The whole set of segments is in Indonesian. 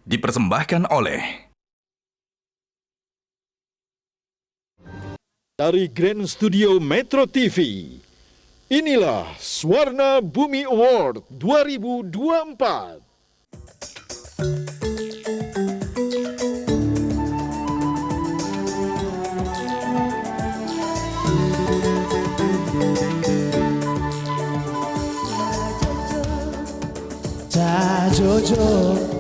dipersembahkan oleh dari Grand Studio Metro TV. Inilah Swarna Bumi Award 2024. Jojo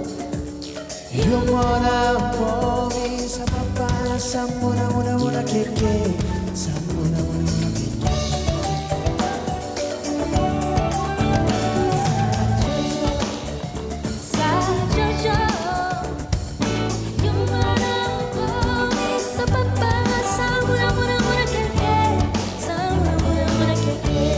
yung mona mogi sa papa sa muna keke sa muna keke sa Jojo yung mona mogi sa papa sa muna keke sa muna keke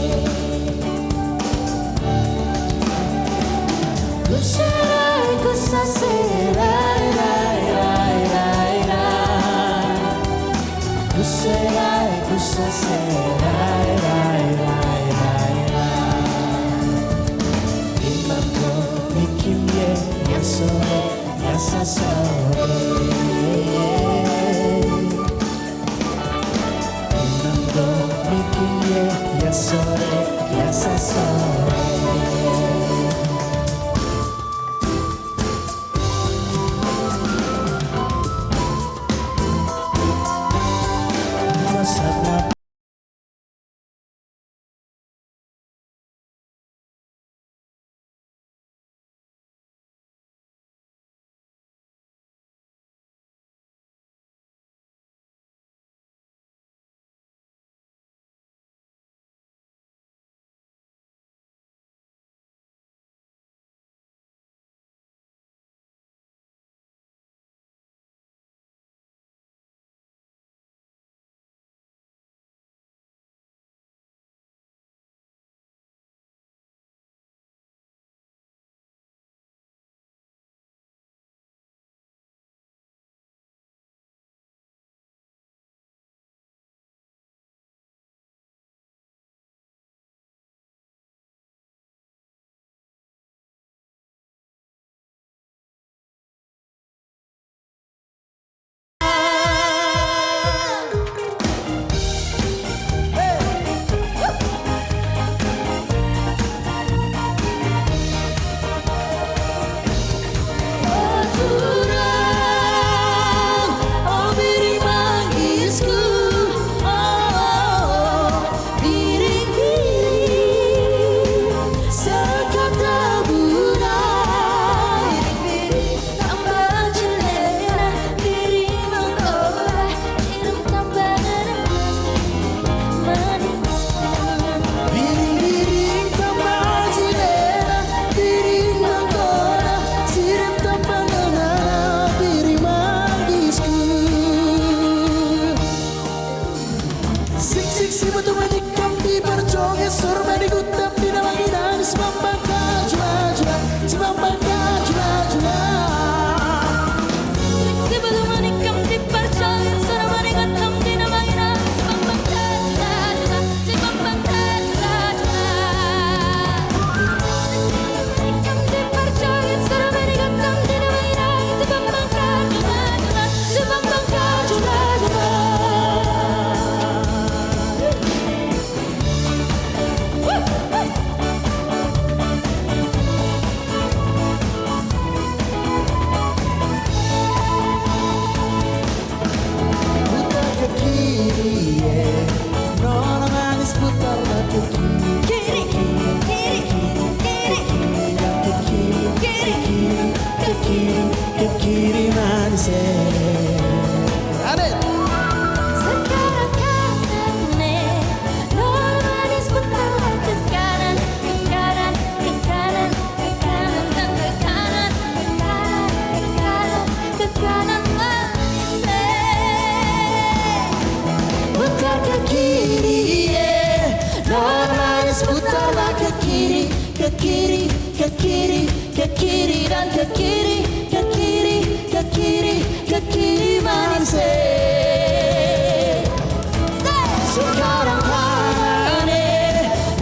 sekarang ane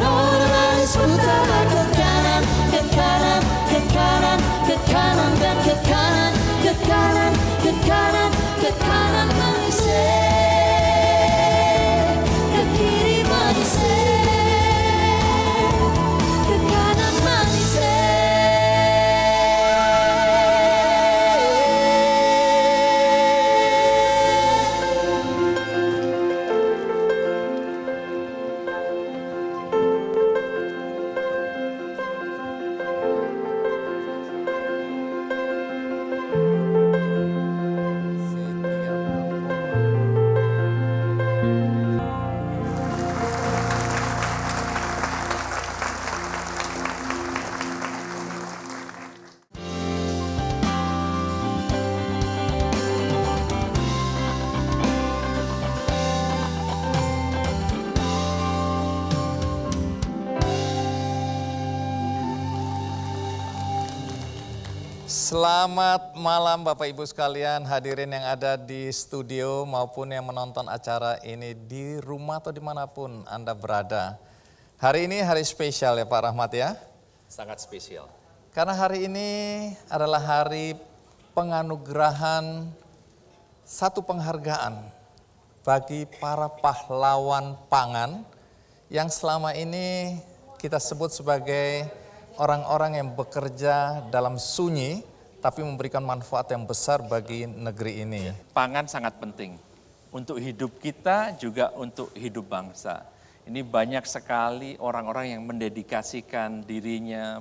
nona manis putar ke kanan dan ke kanan Selamat malam Bapak Ibu sekalian, hadirin yang ada di studio maupun yang menonton acara ini di rumah atau dimanapun Anda berada. Hari ini hari spesial ya Pak Rahmat ya? Sangat spesial. Karena hari ini adalah hari penganugerahan satu penghargaan bagi para pahlawan pangan yang selama ini kita sebut sebagai orang-orang yang bekerja dalam sunyi tapi memberikan manfaat yang besar bagi negeri ini. Pangan sangat penting untuk hidup kita juga untuk hidup bangsa. Ini banyak sekali orang-orang yang mendedikasikan dirinya,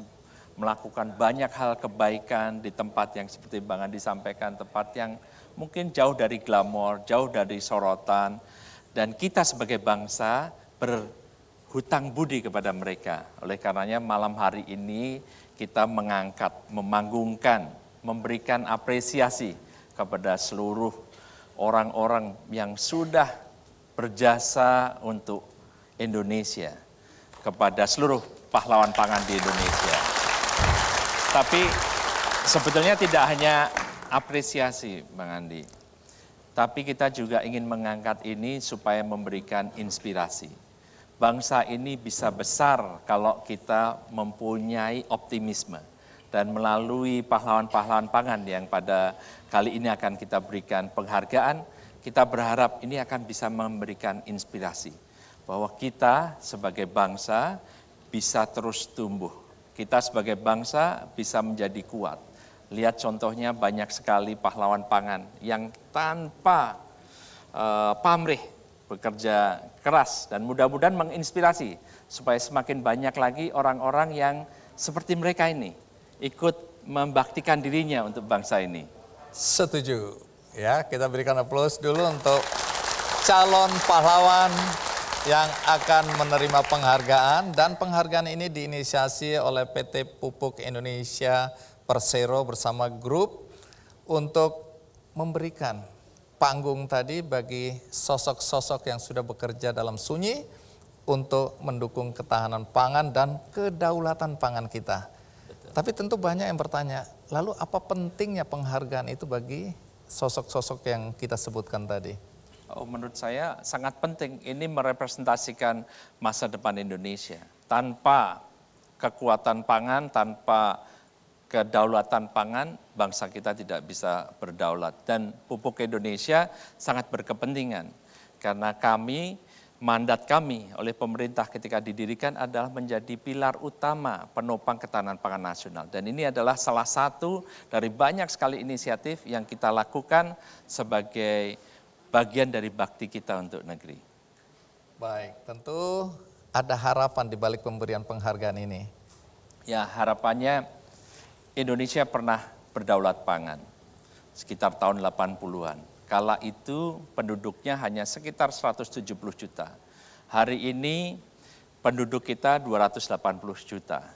melakukan banyak hal kebaikan di tempat yang seperti Bang Andi sampaikan, tempat yang mungkin jauh dari glamor, jauh dari sorotan. Dan kita sebagai bangsa hutang budi kepada mereka. Oleh karenanya malam hari ini kita mengangkat, memanggungkan, memberikan apresiasi kepada seluruh orang-orang yang sudah berjasa untuk Indonesia, kepada seluruh pahlawan pangan di Indonesia. Tapi sebetulnya tidak hanya apresiasi, Bang Andi, tapi kita juga ingin mengangkat ini supaya memberikan inspirasi. Bangsa ini bisa besar kalau kita mempunyai optimisme. Dan melalui pahlawan-pahlawan pangan yang pada kali ini akan kita berikan penghargaan, kita berharap ini akan bisa memberikan inspirasi. Bahwa kita sebagai bangsa bisa terus tumbuh. Kita sebagai bangsa bisa menjadi kuat. Lihat contohnya banyak sekali pahlawan pangan yang tanpa pamrih bekerja keras dan mudah-mudahan menginspirasi supaya semakin banyak lagi orang-orang yang seperti mereka ini ikut membaktikan dirinya untuk bangsa ini. Setuju. Ya, kita berikan aplaus dulu untuk calon pahlawan yang akan menerima penghargaan dan penghargaan ini diinisiasi oleh PT Pupuk Indonesia Persero bersama grup untuk memberikan panggung tadi bagi sosok-sosok yang sudah bekerja dalam sunyi untuk mendukung ketahanan pangan dan kedaulatan pangan kita. Betul. Tapi tentu banyak yang bertanya, lalu apa pentingnya penghargaan itu bagi sosok-sosok yang kita sebutkan tadi? Oh, menurut saya sangat penting. Ini merepresentasikan masa depan Indonesia. Tanpa kekuatan pangan, tanpa kedaulatan pangan, bangsa kita tidak bisa berdaulat. Dan Pupuk Indonesia sangat berkepentingan. Karena mandat kami oleh pemerintah ketika didirikan adalah menjadi pilar utama penopang ketahanan pangan nasional. Dan ini adalah salah satu dari banyak sekali inisiatif yang kita lakukan sebagai bagian dari bakti kita untuk negeri. Baik, tentu ada harapan di balik pemberian penghargaan ini. Ya, harapannya Indonesia pernah berdaulat pangan sekitar tahun 80-an. Kala itu penduduknya hanya sekitar 170 juta. Hari ini penduduk kita 280 juta.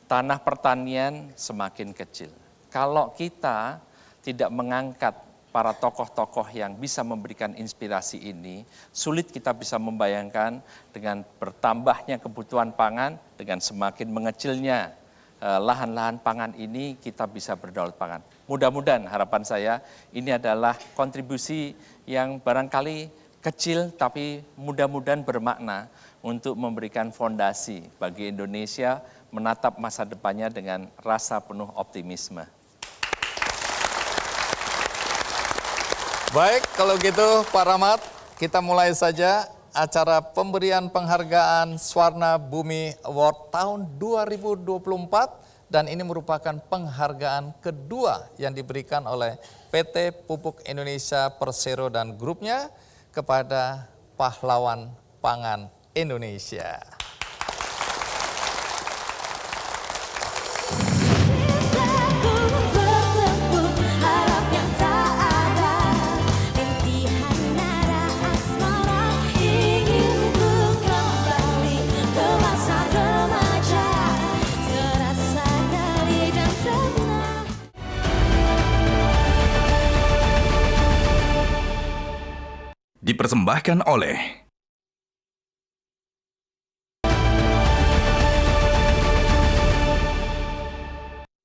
Tanah pertanian semakin kecil. Kalau kita tidak mengangkat para tokoh-tokoh yang bisa memberikan inspirasi ini, sulit kita bisa membayangkan dengan bertambahnya kebutuhan pangan, dengan semakin mengecilnya lahan-lahan pangan ini kita bisa berdaulat pangan. Mudah-mudahan harapan saya ini adalah kontribusi yang barangkali kecil tapi mudah-mudahan bermakna untuk memberikan fondasi bagi Indonesia menatap masa depannya dengan rasa penuh optimisme. Baik, kalau gitu Pak Rahmat, kita mulai saja acara pemberian penghargaan Swarna Bumi Award tahun 2024 dan ini merupakan penghargaan kedua yang diberikan oleh PT Pupuk Indonesia Persero dan grupnya kepada pahlawan pangan Indonesia. Dipersembahkan oleh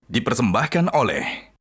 Dipersembahkan oleh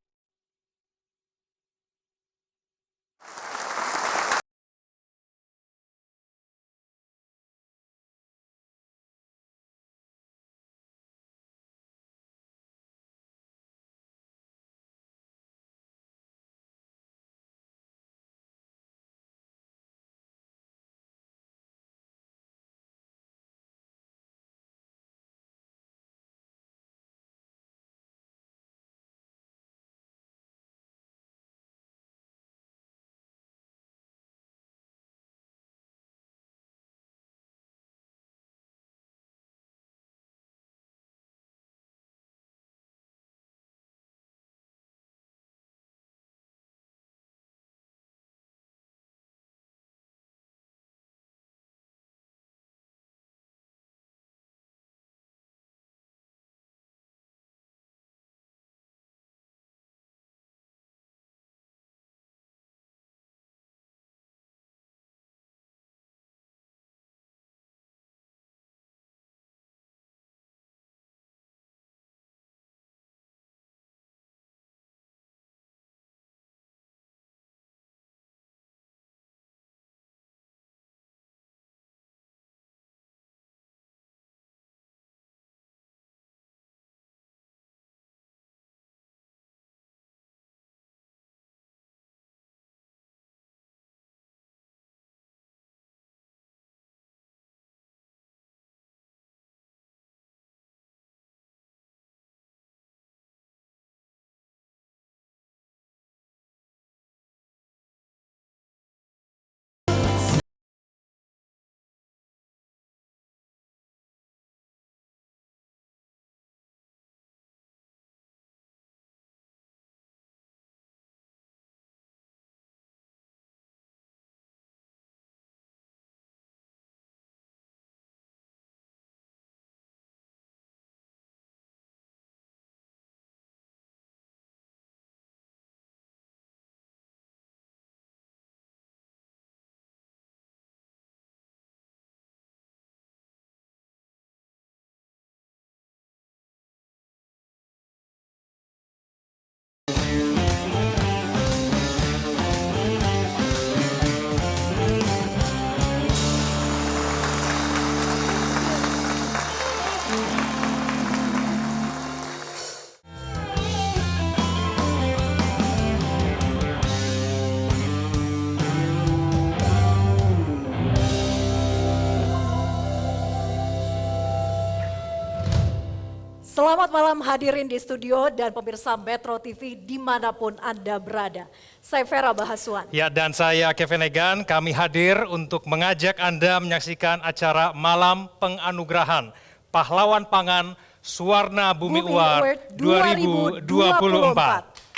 Selamat malam hadirin di studio dan pemirsa Metro TV dimanapun Anda berada. Saya Vera Bahaswan. Ya, dan saya Kevin Egan, kami hadir untuk mengajak Anda menyaksikan acara Malam Penganugerahan Pahlawan Pangan Suwarna Bumi Award 2024.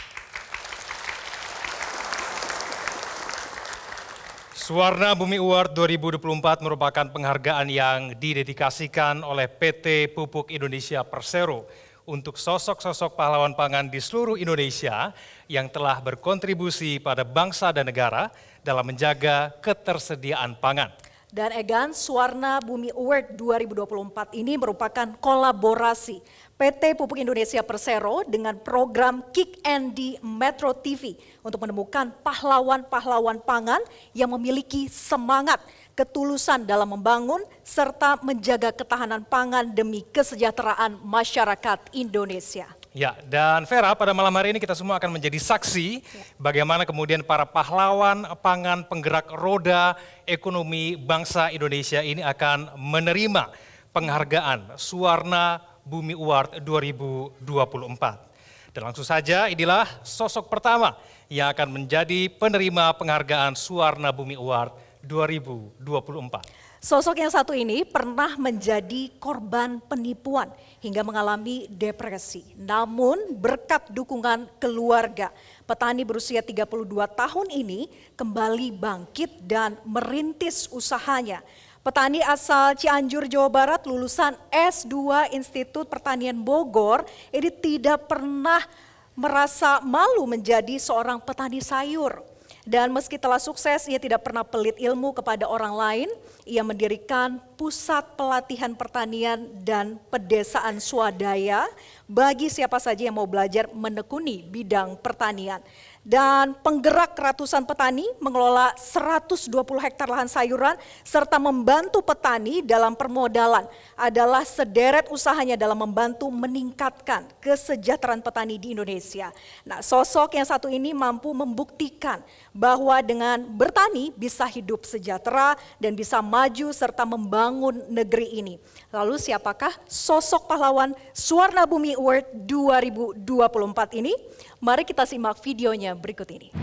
Suwarna Bumi Award 2024 merupakan penghargaan yang didedikasikan oleh PT Pupuk Indonesia Persero untuk sosok-sosok pahlawan pangan di seluruh Indonesia yang telah berkontribusi pada bangsa dan negara dalam menjaga ketersediaan pangan. Dan Egan, Suwarna Bumi Award 2024 ini merupakan kolaborasi PT Pupuk Indonesia Persero dengan program Kick and di Metro TV untuk menemukan pahlawan-pahlawan pangan yang memiliki semangat, ketulusan dalam membangun serta menjaga ketahanan pangan demi kesejahteraan masyarakat Indonesia. Ya, dan Vera, pada malam hari ini kita semua akan menjadi saksi bagaimana kemudian para pahlawan pangan penggerak roda ekonomi bangsa Indonesia ini akan menerima penghargaan Suwarna Bumi Award 2024. Dan langsung saja inilah sosok pertama yang akan menjadi penerima penghargaan Suwarna Bumi Award 2024. Sosok yang satu ini pernah menjadi korban penipuan hingga mengalami depresi. Namun berkat dukungan keluarga, petani berusia 32 tahun ini kembali bangkit dan merintis usahanya. Petani asal Cianjur, Jawa Barat, lulusan S2 Institut Pertanian Bogor, ini tidak pernah merasa malu menjadi seorang petani sayur. Dan meski telah sukses, ia tidak pernah pelit ilmu kepada orang lain. Ia mendirikan pusat pelatihan pertanian dan pedesaan swadaya bagi siapa saja yang mau belajar menekuni bidang pertanian. Dan penggerak ratusan petani mengelola 120 hektar lahan sayuran serta membantu petani dalam permodalan adalah sederet usahanya dalam membantu meningkatkan kesejahteraan petani di Indonesia. Nah, sosok yang satu ini mampu membuktikan bahwa dengan bertani bisa hidup sejahtera dan bisa maju serta membangun negeri ini. Lalu siapakah sosok pahlawan Suwarna Bumi Award 2024 ini? Mari kita simak videonya berikut ini.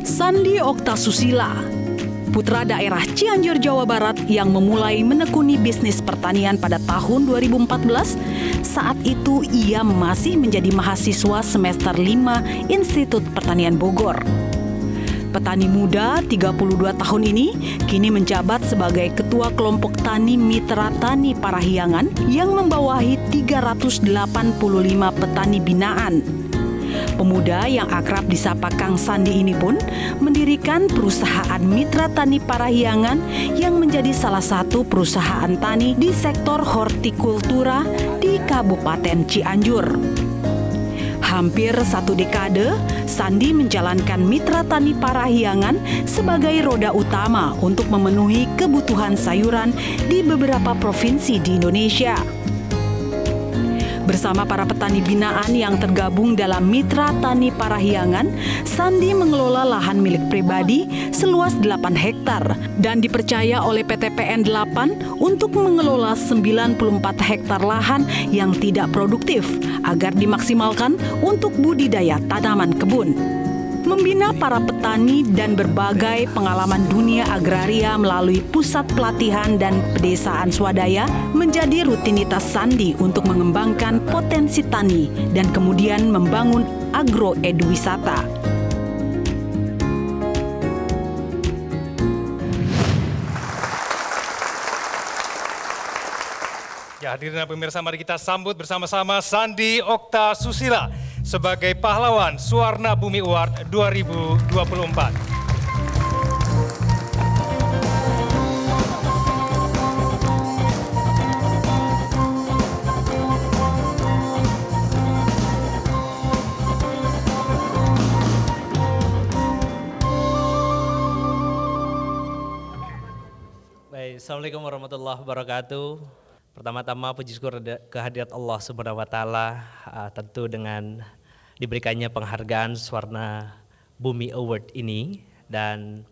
Sandi Oktasusila, putra daerah Cianjur, Jawa Barat yang memulai menekuni bisnis pertanian pada tahun 2014. Saat itu ia masih menjadi mahasiswa semester 5 Institut Pertanian Bogor. Petani muda 32 tahun ini kini menjabat sebagai Ketua Kelompok Tani Mitra Tani Parahyangan yang membawahi 385 petani binaan. Pemuda yang akrab disapa Kang Sandi ini pun mendirikan perusahaan Mitra Tani Parahyangan yang menjadi salah satu perusahaan tani di sektor hortikultura di Kabupaten Cianjur. Hampir 1 dekade, Sandi menjalankan Mitra Tani Parahyangan sebagai roda utama untuk memenuhi kebutuhan sayuran di beberapa provinsi di Indonesia. Bersama para petani binaan yang tergabung dalam Mitra Tani Parahyangan, Sandi mengelola lahan milik pribadi seluas 8 hektar dan dipercaya oleh PT PN 8 untuk mengelola 94 hektar lahan yang tidak produktif agar dimaksimalkan untuk budidaya tanaman kebun. Membina para petani dan berbagai pengalaman dunia agraria melalui pusat pelatihan dan pedesaan swadaya menjadi rutinitas Sandi untuk mengembangkan potensi tani dan kemudian membangun agroedwisata. Ya, hadirin dan pemirsa, mari kita sambut bersama-sama Sandi Oktasusila sebagai pahlawan Suwarna Bumi Award 2024. Baik, Assalamualaikum warahmatullahi wabarakatuh. Pertama-tama puji syukur kehadirat Allah Subhanahu wa taala, tentu dengan diberikannya penghargaan Swarna Bumi Award ini, dan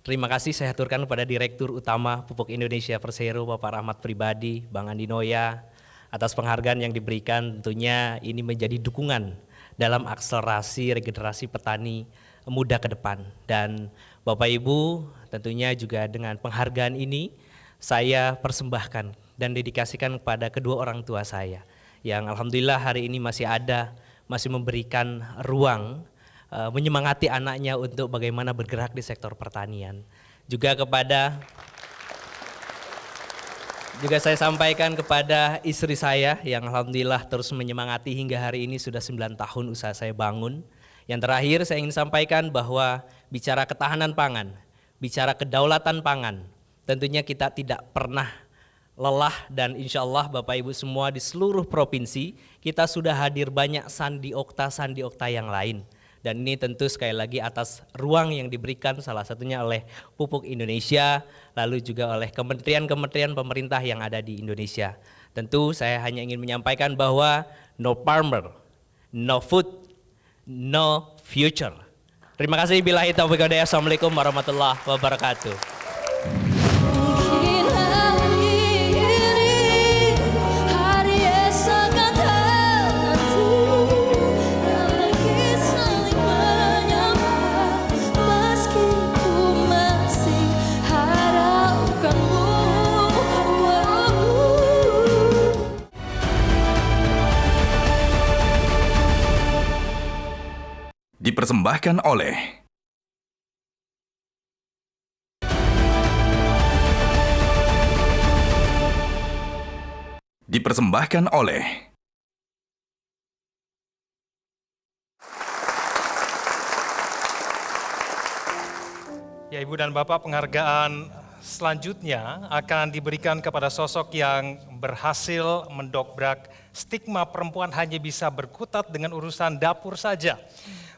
terima kasih saya aturkan kepada Direktur Utama Pupuk Indonesia Persero Bapak Rahmat Pribadi, Bang Andi Noya, atas penghargaan yang diberikan. Tentunya ini menjadi dukungan dalam akselerasi regenerasi petani muda ke depan. Dan Bapak Ibu, tentunya juga dengan penghargaan ini saya persembahkan dan dedikasikan kepada kedua orang tua saya yang alhamdulillah hari ini masih ada, masih memberikan ruang menyemangati anaknya untuk bagaimana bergerak di sektor pertanian. Juga saya sampaikan kepada istri saya yang alhamdulillah terus menyemangati hingga hari ini sudah 9 tahun usaha saya bangun. Yang terakhir saya ingin sampaikan bahwa bicara ketahanan pangan, bicara kedaulatan pangan, tentunya kita tidak pernah lelah, dan insya Allah Bapak Ibu semua di seluruh provinsi kita sudah hadir banyak sandi okta yang lain. Dan ini tentu sekali lagi atas ruang yang diberikan salah satunya oleh Pupuk Indonesia, lalu juga oleh kementerian-kementerian pemerintah yang ada di Indonesia. Tentu saya hanya ingin menyampaikan bahwa no farmer, no food, no future. Terima kasih. Billahi taufiq wal hidayah. Assalamualaikum warahmatullahi wabarakatuh. Mungkin hari ini hari esok akan nanti, tak lagi saling menyapa, meski ku masih harapkanmu. Dipersembahkan oleh Ya Ibu dan Bapak, penghargaan selanjutnya akan diberikan kepada sosok yang berhasil mendobrak stigma perempuan hanya bisa berkutat dengan urusan dapur saja.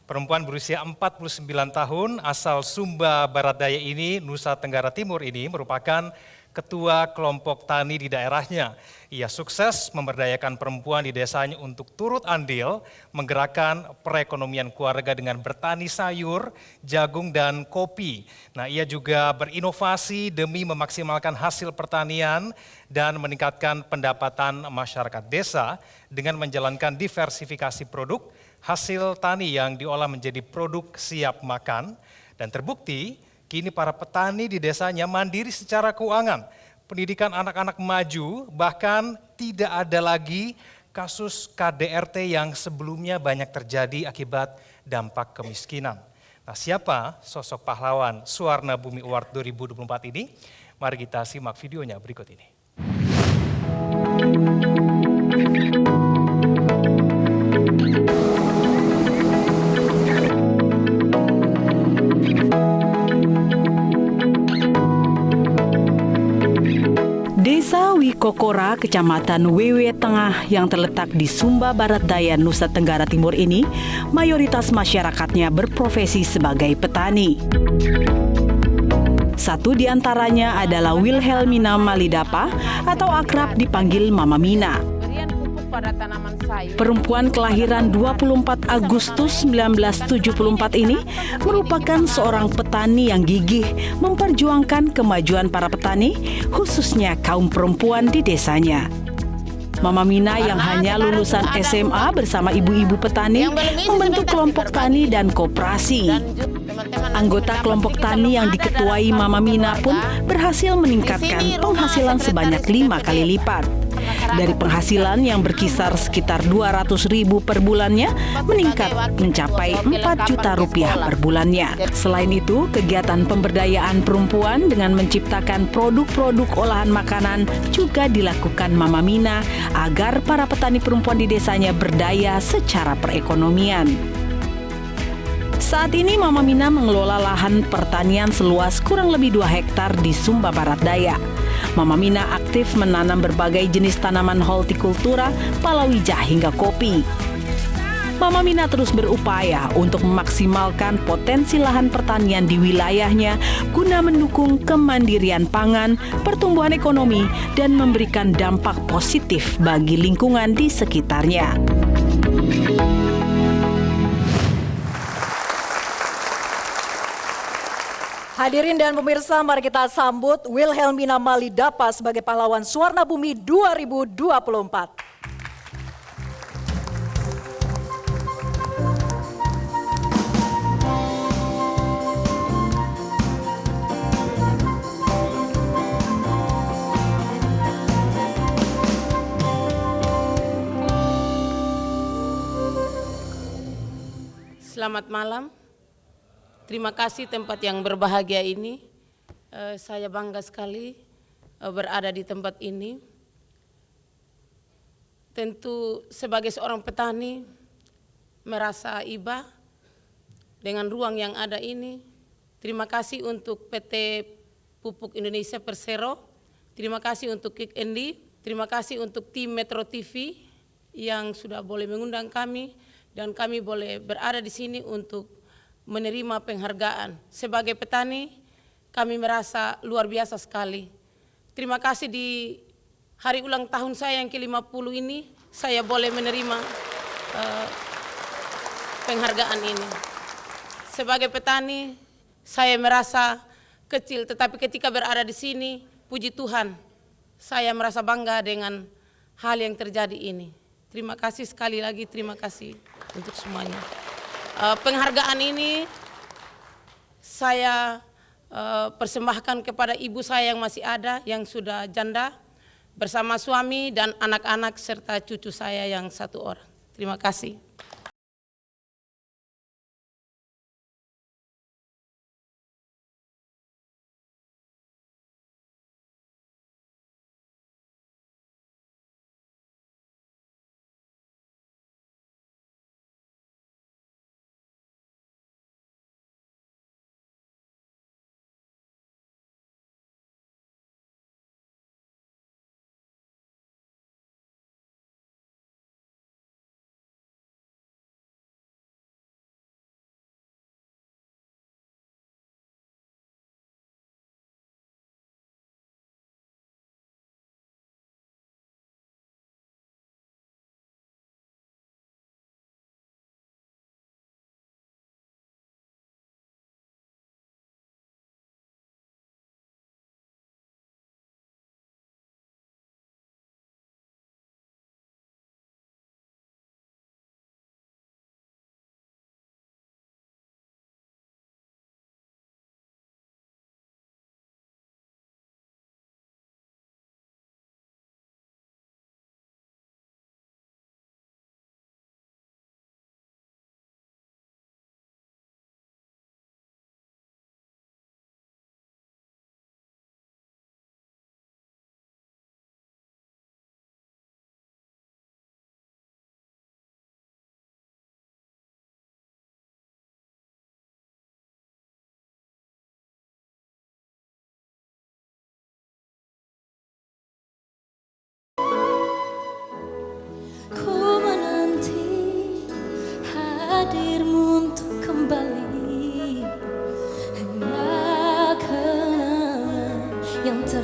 Perempuan berusia 49 tahun asal Sumba Barat Daya ini, Nusa Tenggara Timur ini merupakan ketua kelompok tani di daerahnya. Ia sukses memberdayakan perempuan di desanya untuk turut andil menggerakkan perekonomian keluarga dengan bertani sayur, jagung, dan kopi. Nah, ia juga berinovasi demi memaksimalkan hasil pertanian dan meningkatkan pendapatan masyarakat desa dengan menjalankan diversifikasi produk hasil tani yang diolah menjadi produk siap makan. Dan terbukti kini para petani di desanya mandiri secara keuangan, pendidikan anak-anak maju, bahkan tidak ada lagi kasus KDRT yang sebelumnya banyak terjadi akibat dampak kemiskinan. Nah, siapa sosok pahlawan Swarna Bumi Award 2024 ini? Mari kita simak videonya berikut ini. Desa Wikokora, Kecamatan Wewe Tengah yang terletak di Sumba Barat Daya, Nusa Tenggara Timur ini, mayoritas masyarakatnya berprofesi sebagai petani. Satu di antaranya adalah Wilhelmina Malidapa atau akrab dipanggil Mama Mina. Perempuan kelahiran 24 Agustus 1974 ini merupakan seorang petani yang gigih memperjuangkan kemajuan para petani, khususnya kaum perempuan di desanya. Mama Mina yang hanya lulusan SMA bersama ibu-ibu petani membentuk kelompok tani dan koperasi. Anggota kelompok tani yang diketuai Mama Mina pun berhasil meningkatkan penghasilan sebanyak 5 kali lipat. Dari penghasilan yang berkisar sekitar 200.000 per bulannya meningkat mencapai 4 juta rupiah per bulannya. Selain itu, kegiatan pemberdayaan perempuan dengan menciptakan produk-produk olahan makanan juga dilakukan Mama Mina agar para petani perempuan di desanya berdaya secara perekonomian. Saat ini Mama Mina mengelola lahan pertanian seluas kurang lebih 2 hektar di Sumba Barat Daya. Mama Mina aktif menanam berbagai jenis tanaman hortikultura, palawija hingga kopi. Mama Mina terus berupaya untuk memaksimalkan potensi lahan pertanian di wilayahnya guna mendukung kemandirian pangan, pertumbuhan ekonomi, dan memberikan dampak positif bagi lingkungan di sekitarnya. Hadirin dan pemirsa, mari kita sambut Wilhelmina Malidapa sebagai pahlawan Suwarna Bumi 2024. Selamat malam. Terima kasih tempat yang berbahagia ini. Saya bangga sekali berada di tempat ini. Tentu sebagai seorang petani merasa iba dengan ruang yang ada ini. Terima kasih untuk PT Pupuk Indonesia Persero. Terima kasih untuk Kick Endi. Terima kasih untuk tim Metro TV yang sudah boleh mengundang kami. Dan kami boleh berada di sini untuk menerima penghargaan. Sebagai petani, kami merasa luar biasa sekali. Terima kasih di hari ulang tahun saya yang ke-50 ini, saya boleh menerima penghargaan ini. Sebagai petani, saya merasa kecil, tetapi ketika berada di sini, puji Tuhan, saya merasa bangga dengan hal yang terjadi ini. Terima kasih sekali lagi, terima kasih untuk semuanya. Penghargaan ini saya persembahkan kepada ibu saya yang masih ada, yang sudah janda, bersama suami dan anak-anak serta cucu saya yang 1 orang. Terima kasih.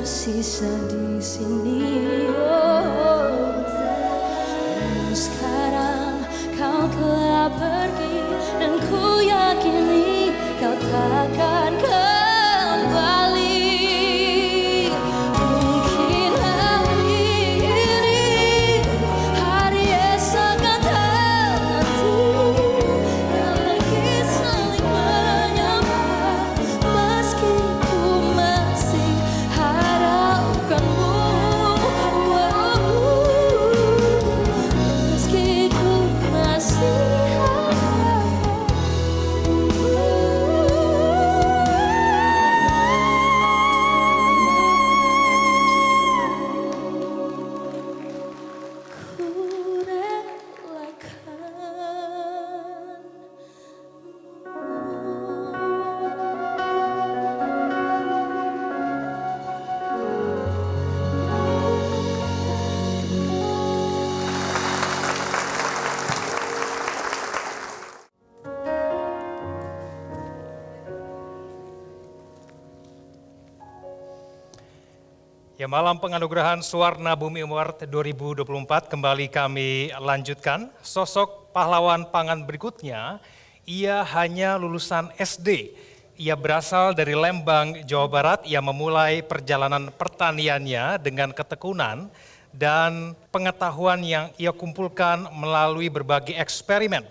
tersisa di sini. Oh, sekarang kau telah pergi dan ku yakini kau takkan kembali. Mungkin hari ini hari esok akan nanti tak lagi saling menyapa, meski ku masih harapkanmu. Meski ku masih Ya, malam penganugerahan Suwarna Bumi Award 2024 kembali kami lanjutkan. Sosok pahlawan pangan berikutnya, ia hanya lulusan SD Ia berasal dari Lembang, Jawa Barat. Ia memulai perjalanan pertaniannya dengan ketekunan dan pengetahuan yang ia kumpulkan melalui berbagai eksperimen.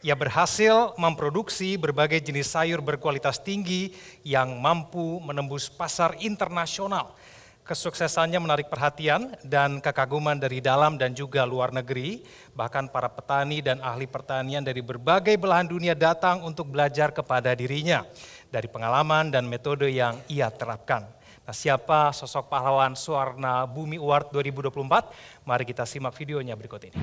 Ia berhasil memproduksi berbagai jenis sayur berkualitas tinggi yang mampu menembus pasar internasional. Kesuksesannya menarik perhatian dan kekaguman dari dalam dan juga luar negeri. Bahkan para petani dan ahli pertanian dari berbagai belahan dunia datang untuk belajar kepada dirinya dari pengalaman dan metode yang ia terapkan. Nah, siapa sosok pahlawan Swarna Bumi Award 2024? Mari kita simak videonya berikut ini.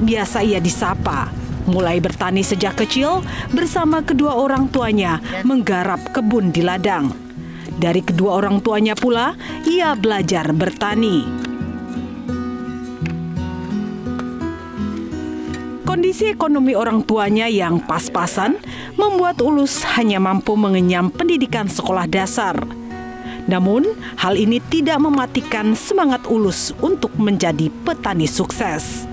Biasa ia disapa. Mulai bertani sejak kecil, bersama kedua orang tuanya menggarap kebun di ladang. Dari kedua orang tuanya pula, ia belajar bertani. Kondisi ekonomi orang tuanya yang pas-pasan membuat Ulus hanya mampu mengenyam pendidikan sekolah dasar. Namun, hal ini tidak mematikan semangat Ulus untuk menjadi petani sukses.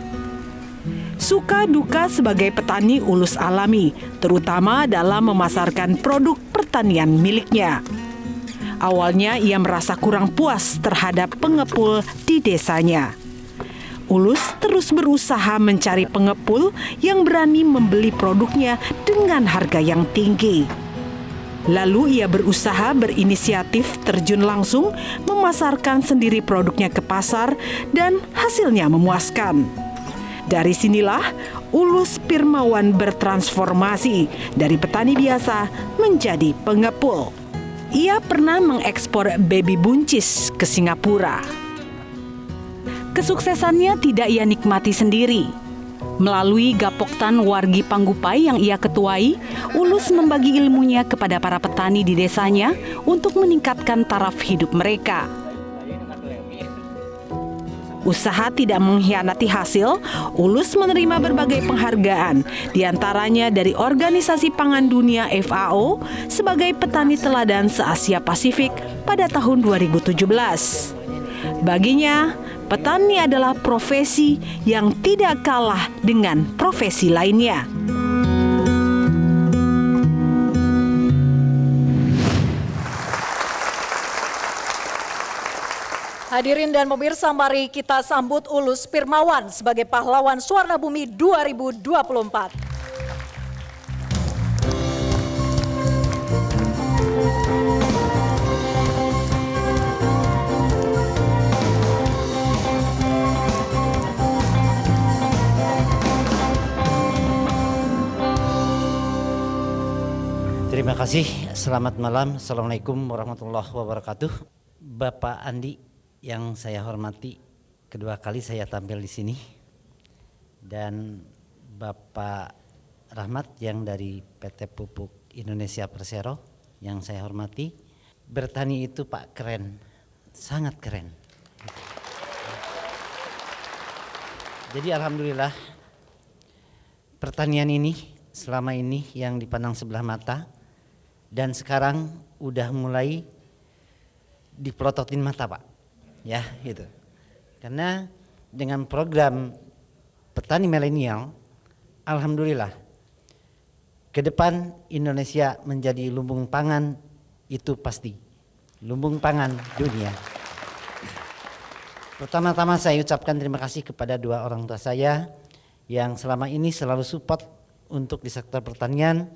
Suka duka sebagai petani Ulus alami, terutama dalam memasarkan produk pertanian miliknya. Awalnya ia merasa kurang puas terhadap pengepul di desanya. Ulus terus berusaha mencari pengepul yang berani membeli produknya dengan harga yang tinggi. Lalu ia berusaha berinisiatif terjun langsung memasarkan sendiri produknya ke pasar dan hasilnya memuaskan. Dari sinilah Ulus Pirmawan bertransformasi dari petani biasa menjadi pengepul. Ia pernah mengekspor baby buncis ke Singapura. Kesuksesannya tidak ia nikmati sendiri. Melalui Gapoktan Wargi Panggupai yang ia ketuai, Ulus membagi ilmunya kepada para petani di desanya untuk meningkatkan taraf hidup mereka. Usaha tidak mengkhianati hasil, Ulus menerima berbagai penghargaan, diantaranya dari Organisasi Pangan Dunia FAO sebagai petani teladan se-Asia Pasifik pada tahun 2017. Baginya, petani adalah profesi yang tidak kalah dengan profesi lainnya. Hadirin dan pemirsa, mari kita sambut Ulus Pirmawan sebagai pahlawan Swarna Bumi 2024. Terima kasih, selamat malam, Assalamualaikum warahmatullahi wabarakatuh. Bapak Andi yang saya hormati, kedua kali saya tampil di sini, dan Bapak Rahmat yang dari PT Pupuk Indonesia Persero yang saya hormati. Bertani itu Pak keren, sangat keren. Jadi alhamdulillah pertanian ini selama ini yang dipandang sebelah mata, dan sekarang udah mulai dipelototin mata Pak. Ya gitu, karena dengan program petani milenial, alhamdulillah ke depan Indonesia menjadi lumbung pangan, itu pasti lumbung pangan dunia. Pertama-tama saya ucapkan terima kasih kepada dua orang tua saya yang selama ini selalu support untuk di sektor pertanian,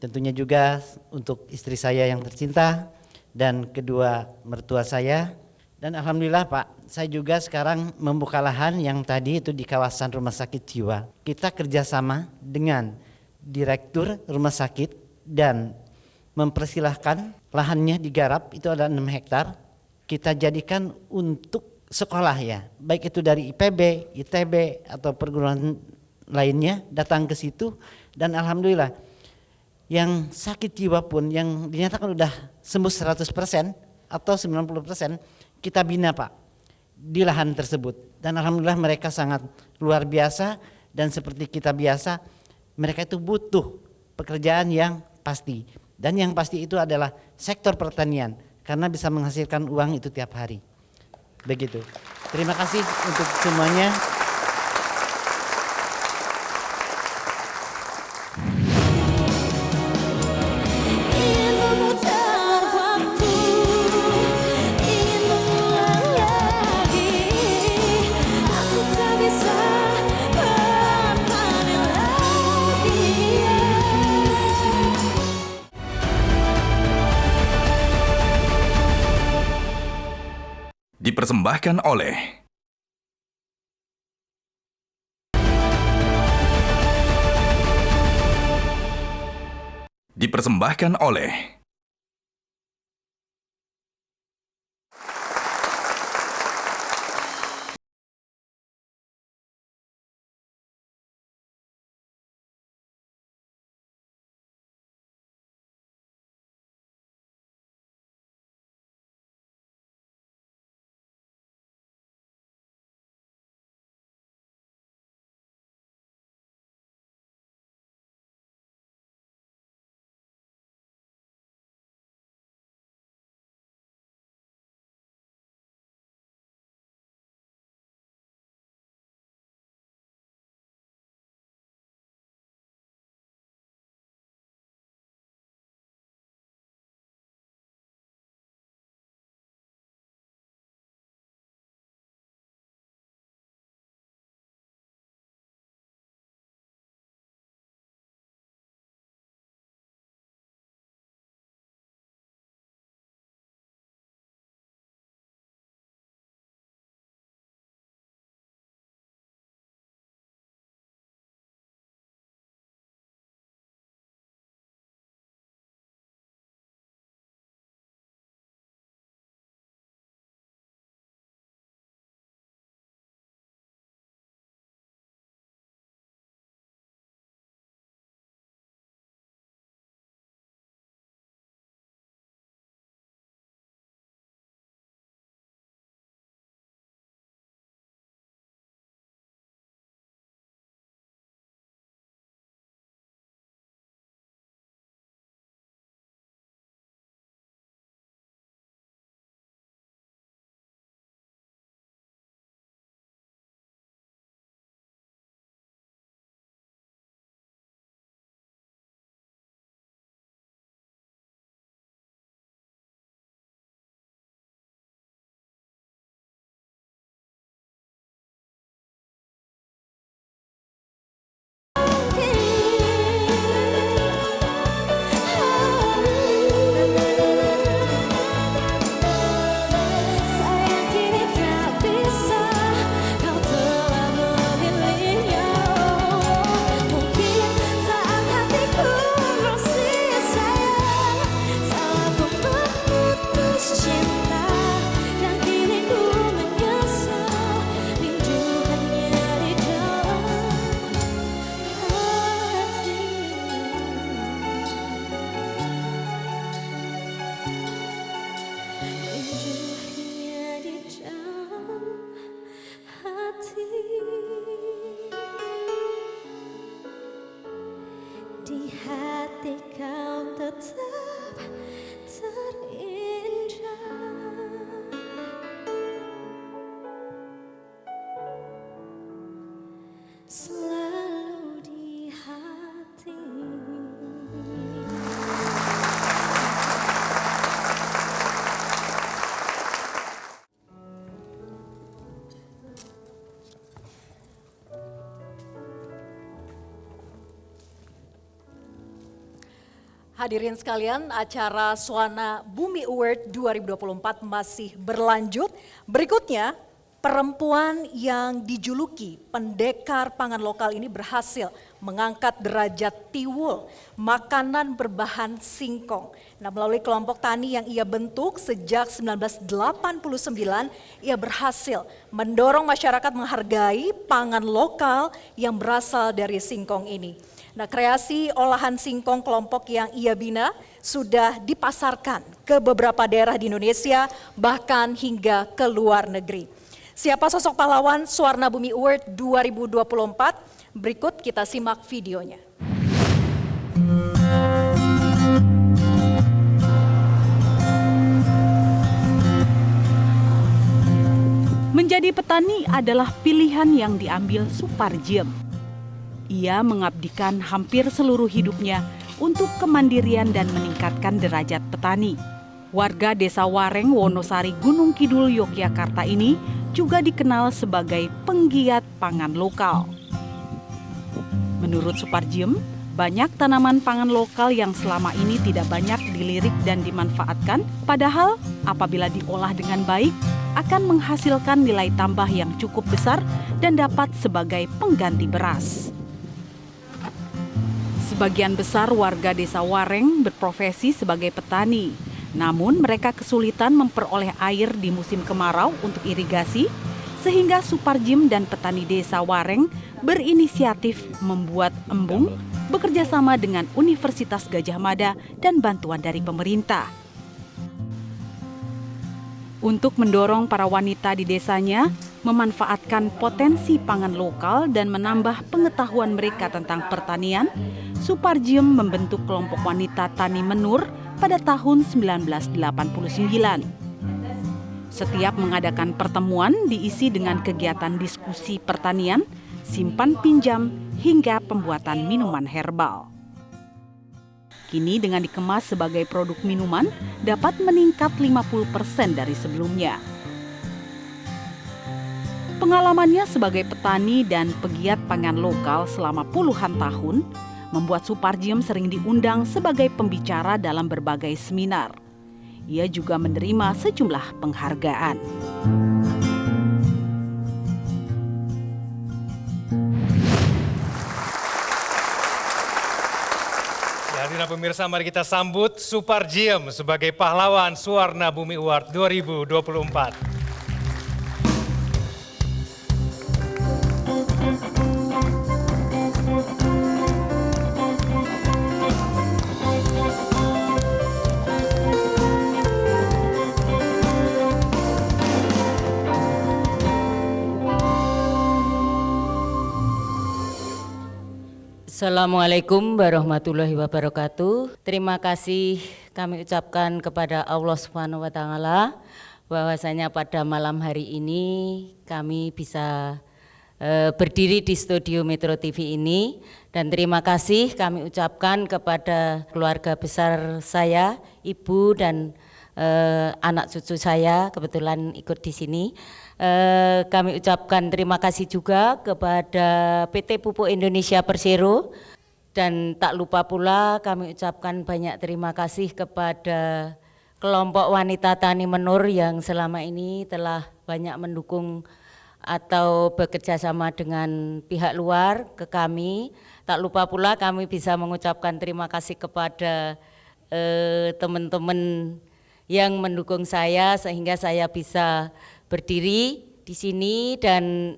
tentunya juga untuk istri saya yang tercinta dan kedua mertua saya. Dan alhamdulillah Pak, saya juga sekarang membuka lahan yang tadi itu di kawasan rumah sakit jiwa. Kita kerjasama dengan direktur rumah sakit dan mempersilahkan lahannya digarap, itu ada 6 hektar. Kita jadikan untuk sekolah ya, baik itu dari IPB, ITB atau perguruan lainnya datang ke situ. Dan alhamdulillah yang sakit jiwa pun yang dinyatakan udah sembuh 100% atau 90%, kita bina Pak di lahan tersebut, dan alhamdulillah mereka sangat luar biasa. Dan seperti kita biasa, mereka itu butuh pekerjaan yang pasti. Dan yang pasti itu adalah sektor pertanian, karena bisa menghasilkan uang itu tiap hari. Begitu. Terima kasih untuk semuanya. Ingin memutar waktu, ingin mengulang lagi. Aku tak bisa berpaling lagi. Dipersembahkan oleh Dipersembahkan oleh Sayang kini tak bisa, kau telah memilihnya. Mungkin saat hatiku masih sayang, salahku memutus cinta, dan kini ku menyesal, rindu hanya di dalam hati. Hanya di dalam hati. Di hati kau tetap terinjak, selalu di hati. Hadirin sekalian, acara Swarna Bumi Award 2024 masih berlanjut. Berikutnya, perempuan yang dijuluki pendekar pangan lokal ini berhasil mengangkat derajat tiwul, makanan berbahan singkong. Nah, melalui kelompok tani yang ia bentuk sejak 1989, ia berhasil mendorong masyarakat menghargai pangan lokal yang berasal dari singkong ini. Nah, kreasi olahan singkong kelompok yang ia bina sudah dipasarkan ke beberapa daerah di Indonesia, bahkan hingga ke luar negeri. Siapa sosok pahlawan Swarna Bumi Award 2024? Berikut kita simak videonya. Petani adalah pilihan yang diambil Suparjiem. Ia mengabdikan hampir seluruh hidupnya untuk kemandirian dan meningkatkan derajat petani. Warga Desa Wareng, Wonosari, Gunung Kidul, Yogyakarta ini juga dikenal sebagai penggiat pangan lokal. Menurut Suparjiem, banyak tanaman pangan lokal yang selama ini tidak banyak dilirik dan dimanfaatkan, padahal apabila diolah dengan baik, akan menghasilkan nilai tambah yang cukup besar dan dapat sebagai pengganti beras. Sebagian besar warga Desa Wareng berprofesi sebagai petani, namun mereka kesulitan memperoleh air di musim kemarau untuk irigasi, sehingga Suparjiem dan petani Desa Wareng berinisiatif membuat embung bekerja sama dengan Universitas Gadjah Mada dan bantuan dari pemerintah. Untuk mendorong para wanita di desanya memanfaatkan potensi pangan lokal dan menambah pengetahuan mereka tentang pertanian, Suparjiem membentuk kelompok wanita Tani Menur pada tahun 1989. Setiap mengadakan pertemuan diisi dengan kegiatan diskusi pertanian, simpan pinjam, hingga pembuatan minuman herbal. Kini dengan dikemas sebagai produk minuman dapat meningkat 50% dari sebelumnya. Pengalamannya sebagai petani dan pegiat pangan lokal selama puluhan tahun membuat Suparjiem sering diundang sebagai pembicara dalam berbagai seminar. Ia juga menerima sejumlah penghargaan. Hadirin pemirsa, mari kita sambut Suparjiem sebagai pahlawan Suwarna Bumi Award 2024. Assalamualaikum warahmatullahi wabarakatuh. Terima kasih kami ucapkan kepada Allah Subhanahu wa taala bahwasanya pada malam hari ini kami bisa berdiri di studio Metro TV ini, dan terima kasih kami ucapkan kepada keluarga besar saya, ibu dan anak cucu saya kebetulan ikut di sini. Kami ucapkan terima kasih juga kepada PT Pupuk Indonesia Persero, dan tak lupa pula kami ucapkan banyak terima kasih kepada kelompok wanita Tani Menur yang selama ini telah banyak mendukung atau bekerja sama dengan pihak luar ke kami. Tak lupa pula kami bisa mengucapkan terima kasih kepada teman-teman yang mendukung saya sehingga saya bisa berdiri di sini, dan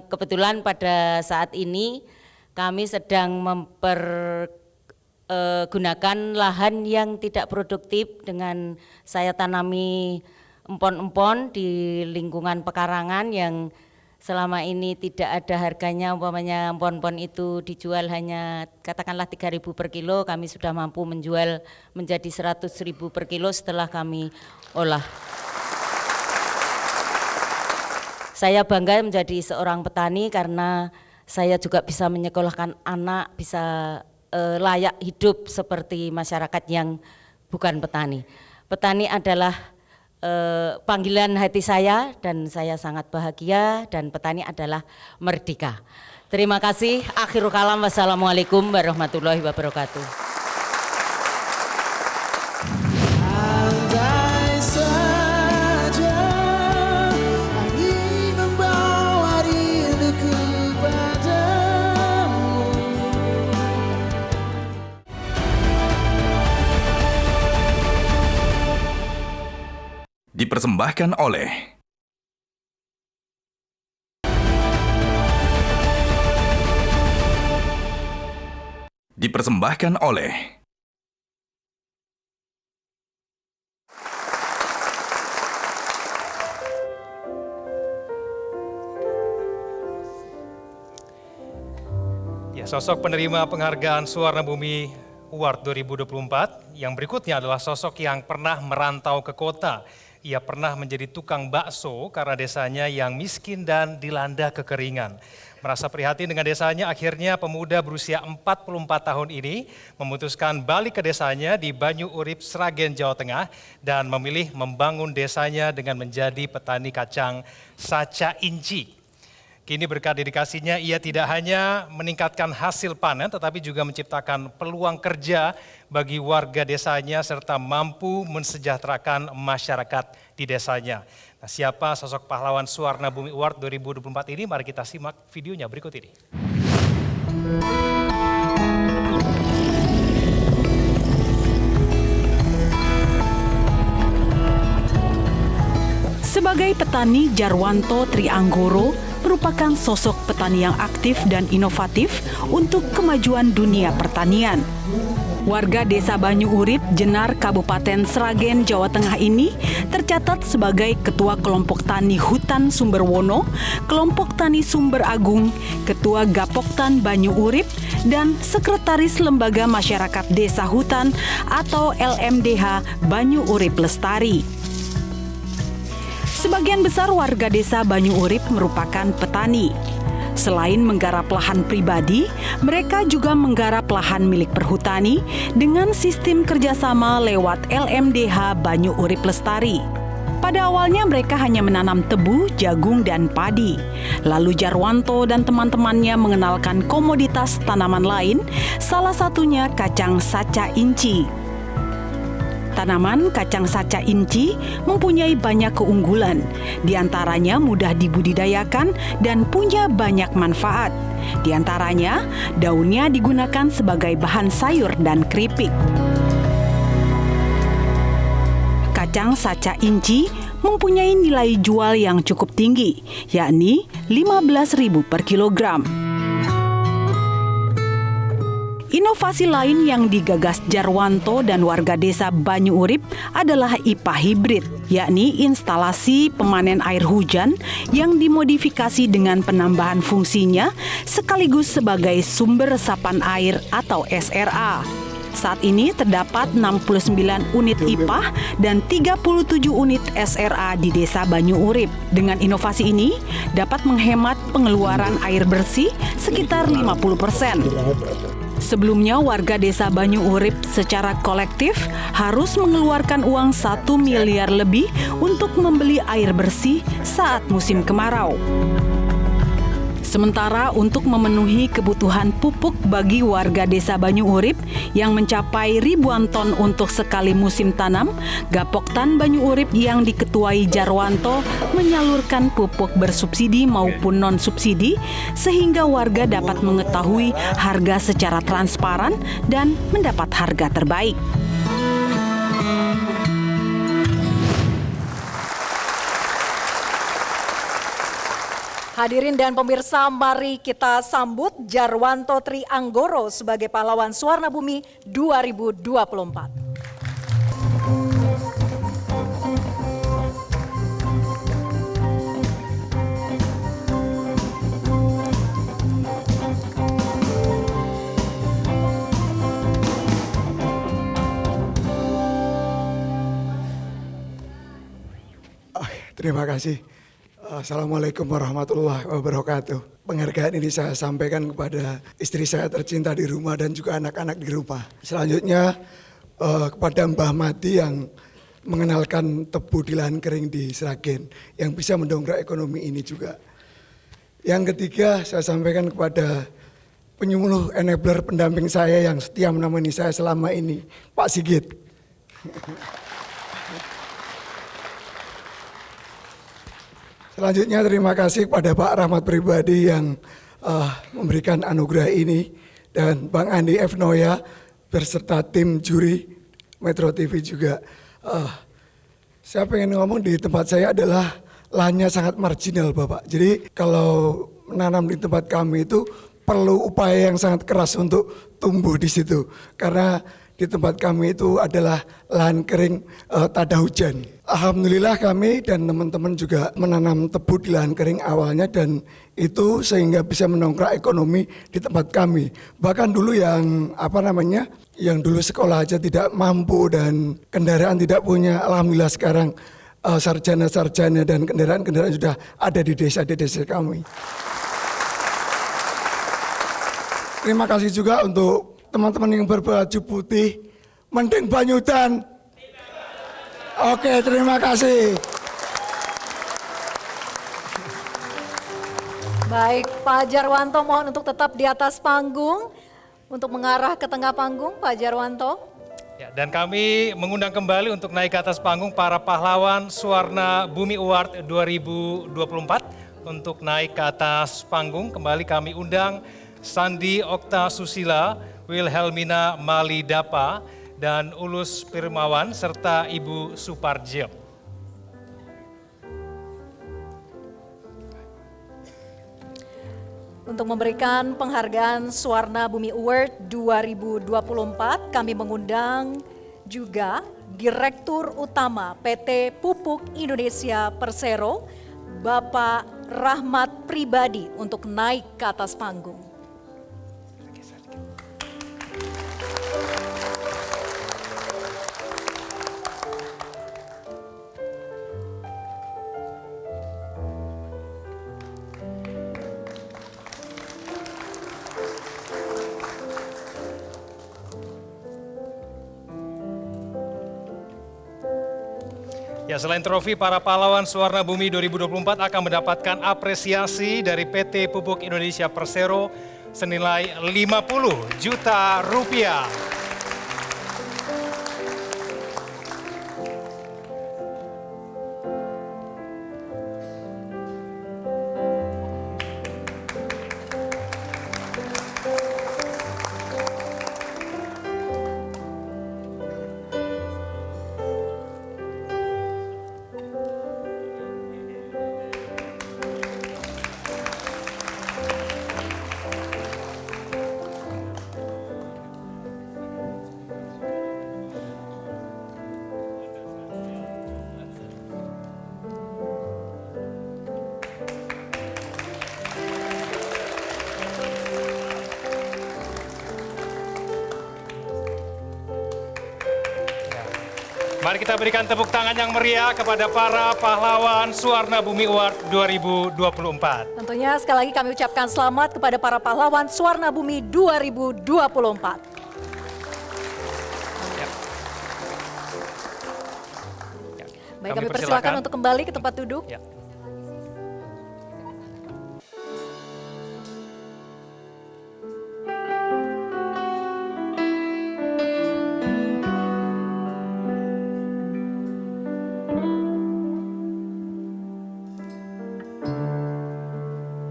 kebetulan pada saat ini kami sedang mempergunakan lahan yang tidak produktif dengan saya tanami empon-empon di lingkungan pekarangan yang selama ini tidak ada harganya. Umpamanya empon-empon itu dijual hanya katakanlah 3.000 per kilo, kami sudah mampu menjual menjadi 100.000 per kilo setelah kami olah. Saya bangga menjadi seorang petani karena saya juga bisa menyekolahkan anak, bisa layak hidup seperti masyarakat yang bukan petani. Petani adalah panggilan hati saya dan saya sangat bahagia, dan petani adalah merdeka. Terima kasih. Akhirul kalam. Wassalamualaikum warahmatullahi wabarakatuh. Dipersembahkan oleh Ya, sosok penerima penghargaan Suwarna Bumi Award 2024 yang berikutnya adalah sosok yang pernah merantau ke kota Ia pernah menjadi tukang bakso karena desanya yang miskin dan dilanda kekeringan. Merasa prihatin dengan desanya, akhirnya pemuda berusia 44 tahun ini memutuskan balik ke desanya di Banyu Urip, Sragen, Jawa Tengah dan memilih membangun desanya dengan menjadi petani kacang saca inci. Kini berkat dedikasinya, ia tidak hanya meningkatkan hasil panen tetapi juga menciptakan peluang kerja bagi warga desanya serta mampu mensejahterakan masyarakat di desanya. Nah, siapa sosok pahlawan Suwarna Bumi Award 2024 ini? Mari kita simak videonya berikut ini. Sebagai petani, Jarwanto Trianggoro merupakan sosok petani yang aktif dan inovatif untuk kemajuan dunia pertanian. Warga Desa Banyu Urip, Jenar, Kabupaten Sragen, Jawa Tengah ini tercatat sebagai Ketua Kelompok Tani Hutan Sumberwono, Kelompok Tani Sumber Agung, Ketua Gapoktan Banyu Urip, dan Sekretaris Lembaga Masyarakat Desa Hutan atau LMDH Banyu Urip Lestari. Sebagian besar warga Desa Banyu Urip merupakan petani. Selain menggarap lahan pribadi, mereka juga menggarap lahan milik perhutani dengan sistem kerjasama lewat LMDH Banyu Urip Lestari. Pada awalnya mereka hanya menanam tebu, jagung, dan padi. Lalu Jarwanto dan teman-temannya mengenalkan komoditas tanaman lain, salah satunya kacang saca inci. Tanaman kacang saca inci mempunyai banyak keunggulan, di antaranya mudah dibudidayakan dan punya banyak manfaat. Di antaranya, daunnya digunakan sebagai bahan sayur dan keripik. Kacang saca inci mempunyai nilai jual yang cukup tinggi, yakni Rp15.000 per kilogram. Inovasi lain yang digagas Jarwanto dan warga Desa Banyu Urip adalah IPA hibrid, yakni instalasi pemanen air hujan yang dimodifikasi dengan penambahan fungsinya sekaligus sebagai sumber resapan air atau SRA. Saat ini terdapat 69 unit IPA dan 37 unit SRA di Desa Banyu Urip. Dengan inovasi ini dapat menghemat pengeluaran air bersih sekitar 50%. Sebelumnya warga Desa Banyu Urip secara kolektif harus mengeluarkan uang 1 miliar lebih untuk membeli air bersih saat musim kemarau. Sementara untuk memenuhi kebutuhan pupuk bagi warga Desa Banyu Urip yang mencapai ribuan ton untuk sekali musim tanam, Gapoktan Banyu Urip yang diketuai Jarwanto menyalurkan pupuk bersubsidi maupun non-subsidi sehingga warga dapat mengetahui harga secara transparan dan mendapat harga terbaik. Hadirin dan pemirsa, mari kita sambut Jarwanto Trianggoro sebagai pahlawan Suwarna Bumi 2024. Terima kasih. Assalamualaikum warahmatullahi wabarakatuh. Penghargaan ini saya sampaikan kepada istri saya tercinta di rumah dan juga anak-anak di rumah. Selanjutnya kepada Mbah Mati yang mengenalkan tebu di lahan kering di Sragen yang bisa mendongkrak ekonomi ini juga. Yang ketiga saya sampaikan kepada penyuluh enabler pendamping saya yang setia menemani saya selama ini, Pak Sigit. Selanjutnya terima kasih kepada Pak Rahmat Pribadi yang memberikan anugerah ini dan Bang Andi F. Noya berserta tim juri Metro TV juga. Saya pengen ngomong di tempat saya adalah lahannya sangat marginal Bapak. Jadi kalau menanam di tempat kami itu perlu upaya yang sangat keras untuk tumbuh di situ. Karena di tempat kami itu adalah lahan kering tada hujan. Alhamdulillah kami dan teman-teman juga menanam tebu di lahan kering awalnya dan itu sehingga bisa mendongkrak ekonomi di tempat kami. Bahkan dulu yang yang dulu sekolah aja tidak mampu dan kendaraan tidak punya, alhamdulillah sekarang sarjana-sarjana dan kendaraan-kendaraan sudah ada di desa-desa kami. Terima kasih juga untuk teman-teman yang berbaju putih, mending Banyudan. Oke, terima kasih. Baik, Pak Jarwanto mohon untuk tetap di atas panggung, untuk mengarah ke tengah panggung, Pak Jarwanto. Ya, dan kami mengundang kembali untuk naik ke atas panggung para pahlawan Swarna Bumi Award 2024. Untuk naik ke atas panggung, kembali kami undang Sandi Okta Susila, Wilhelmina Malidapa, dan Ulus Pirmawan, serta Ibu Suparjo. Untuk memberikan penghargaan Swarna Bumi Award 2024, kami mengundang juga Direktur Utama PT Pupuk Indonesia Persero, Bapak Rahmat Pribadi, untuk naik ke atas panggung. Ya, selain trofi, para pahlawan Swarna Bumi 2024 akan mendapatkan apresiasi dari PT Pupuk Indonesia Persero senilai 50 juta rupiah. Mari kita berikan tepuk tangan yang meriah kepada para pahlawan Swarna Bumi Award 2024. Tentunya sekali lagi kami ucapkan selamat kepada para pahlawan Swarna Bumi 2024. Baik, kami persilakan untuk kembali ke tempat duduk. Ya.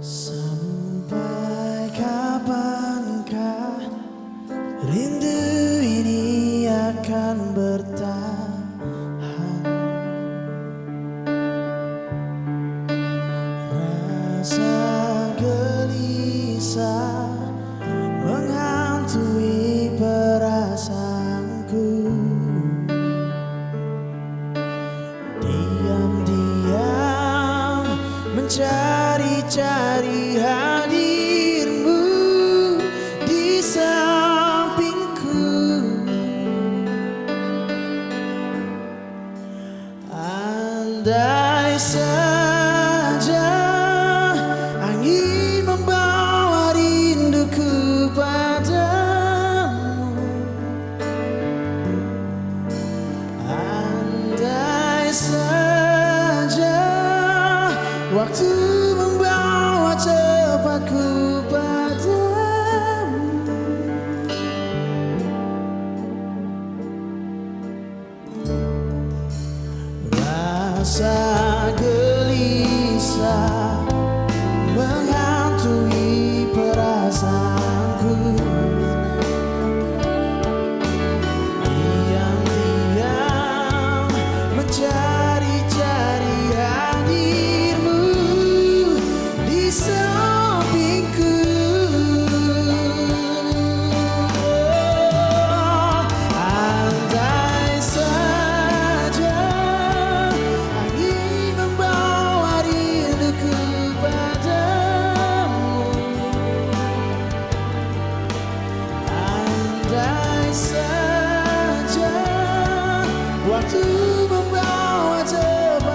Sampai kapankah rindu ini akan bertahan? Rasa gelisah menghantui perasaanku. Diam-diam mencari-cari hadirmu di sampingku. Andai saja angin membawa rinduku padamu. Andai saja waktu membawa cepatku padamu. Rasa gelisah menghantui perasaanku. Diam-diam mencari-cari hadirmu di sampingku. Andai saja angin membawa rinduku padamu. Andai saja waktu membawa cepatku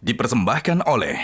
Dipersembahkan oleh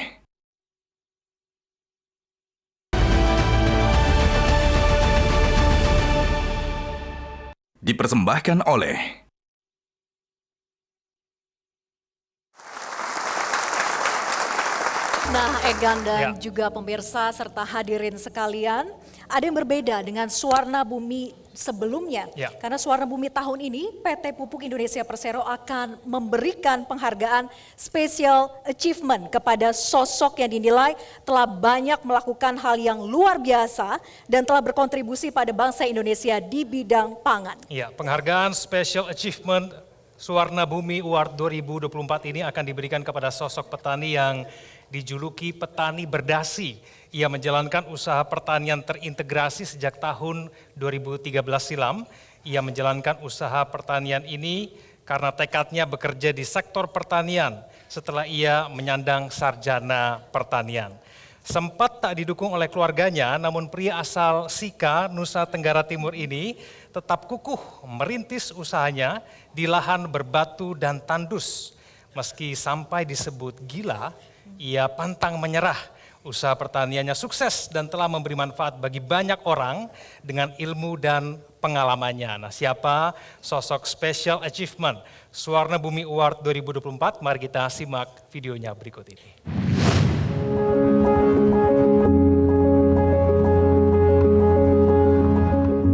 Nah, Egan dan juga pemirsa serta hadirin sekalian, ada yang berbeda dengan Suwarna Bumi sebelumnya. Karena Suwarna Bumi tahun ini PT Pupuk Indonesia Persero akan memberikan penghargaan Special Achievement kepada sosok yang dinilai telah banyak melakukan hal yang luar biasa dan telah berkontribusi pada bangsa Indonesia di bidang pangan. Ya, penghargaan Special Achievement Suwarna Bumi Award 2024 ini akan diberikan kepada sosok petani yang dijuluki petani berdasi. Ia menjalankan usaha pertanian terintegrasi sejak tahun 2013 silam. Ia menjalankan usaha pertanian ini karena tekadnya bekerja di sektor pertanian setelah ia menyandang sarjana pertanian. Sempat tak didukung oleh keluarganya, namun pria asal Sika, Nusa Tenggara Timur ini tetap kukuh merintis usahanya di lahan berbatu dan tandus. Meski sampai disebut gila, ia pantang menyerah. Usaha pertaniannya sukses dan telah memberi manfaat bagi banyak orang dengan ilmu dan pengalamannya. Nah, siapa sosok Special Achievement Suwarna Bumi Award 2024? Mari kita simak videonya berikut ini.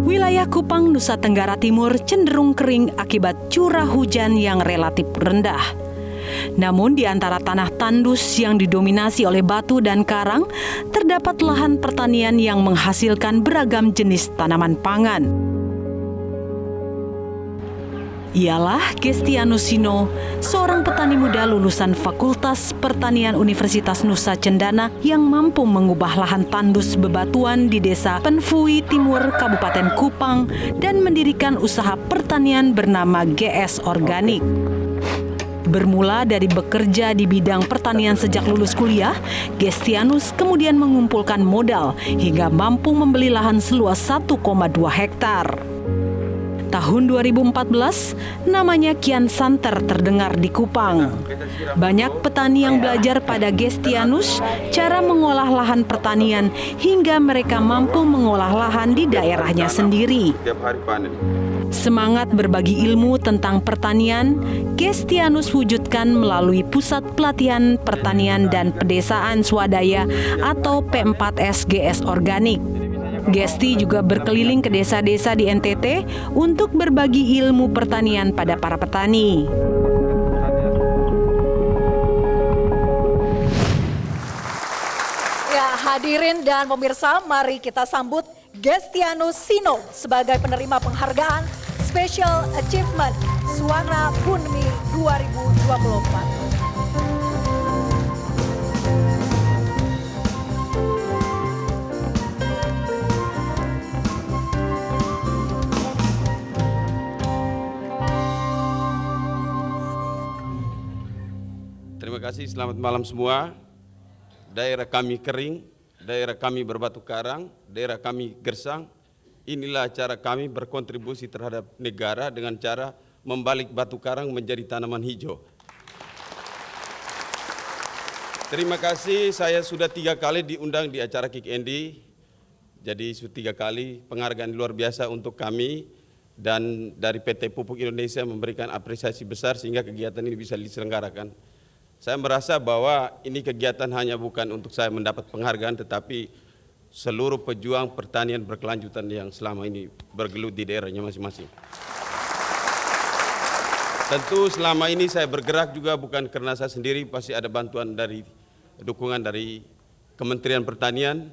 Wilayah Kupang, Nusa Tenggara Timur cenderung kering akibat curah hujan yang relatif rendah. Namun di antara tanah tandus yang didominasi oleh batu dan karang, terdapat lahan pertanian yang menghasilkan beragam jenis tanaman pangan. Ialah Gestianus Sino, seorang petani muda lulusan Fakultas Pertanian Universitas Nusa Cendana yang mampu mengubah lahan tandus bebatuan di Desa Penfui Timur, Kabupaten Kupang dan mendirikan usaha pertanian bernama GS Organik. Bermula dari bekerja di bidang pertanian sejak lulus kuliah, Gestianus kemudian mengumpulkan modal hingga mampu membeli lahan seluas 1,2 hektar. Tahun 2014, namanya Kian Santer terdengar di Kupang. Banyak petani yang belajar pada Gestianus cara mengolah lahan pertanian hingga mereka mampu mengolah lahan di daerahnya sendiri. Semangat berbagi ilmu tentang pertanian, Gestianus wujudkan melalui Pusat Pelatihan Pertanian dan Pedesaan Swadaya atau P4S GS Organik. Gesti juga berkeliling ke desa-desa di NTT untuk berbagi ilmu pertanian pada para petani. Ya, hadirin dan pemirsa, mari kita sambut Gestianus Sino sebagai penerima penghargaan Special Achievement Suwarna Bumi 2024. Terima kasih, selamat malam semua. Daerah kami kering, daerah kami berbatu karang, daerah kami gersang. Inilah cara kami berkontribusi terhadap negara dengan cara membalik batu karang menjadi tanaman hijau. Terima kasih, saya sudah 3 kali diundang di acara Kick Andy. Jadi sudah 3 kali penghargaan luar biasa untuk kami dan dari PT Pupuk Indonesia memberikan apresiasi besar sehingga kegiatan ini bisa diselenggarakan. Saya merasa bahwa ini kegiatan hanya bukan untuk saya mendapat penghargaan, tetapi seluruh pejuang pertanian berkelanjutan yang selama ini bergelut di daerahnya masing-masing. Tentu selama ini saya bergerak juga bukan karena saya sendiri, pasti ada bantuan dari dukungan dari Kementerian Pertanian,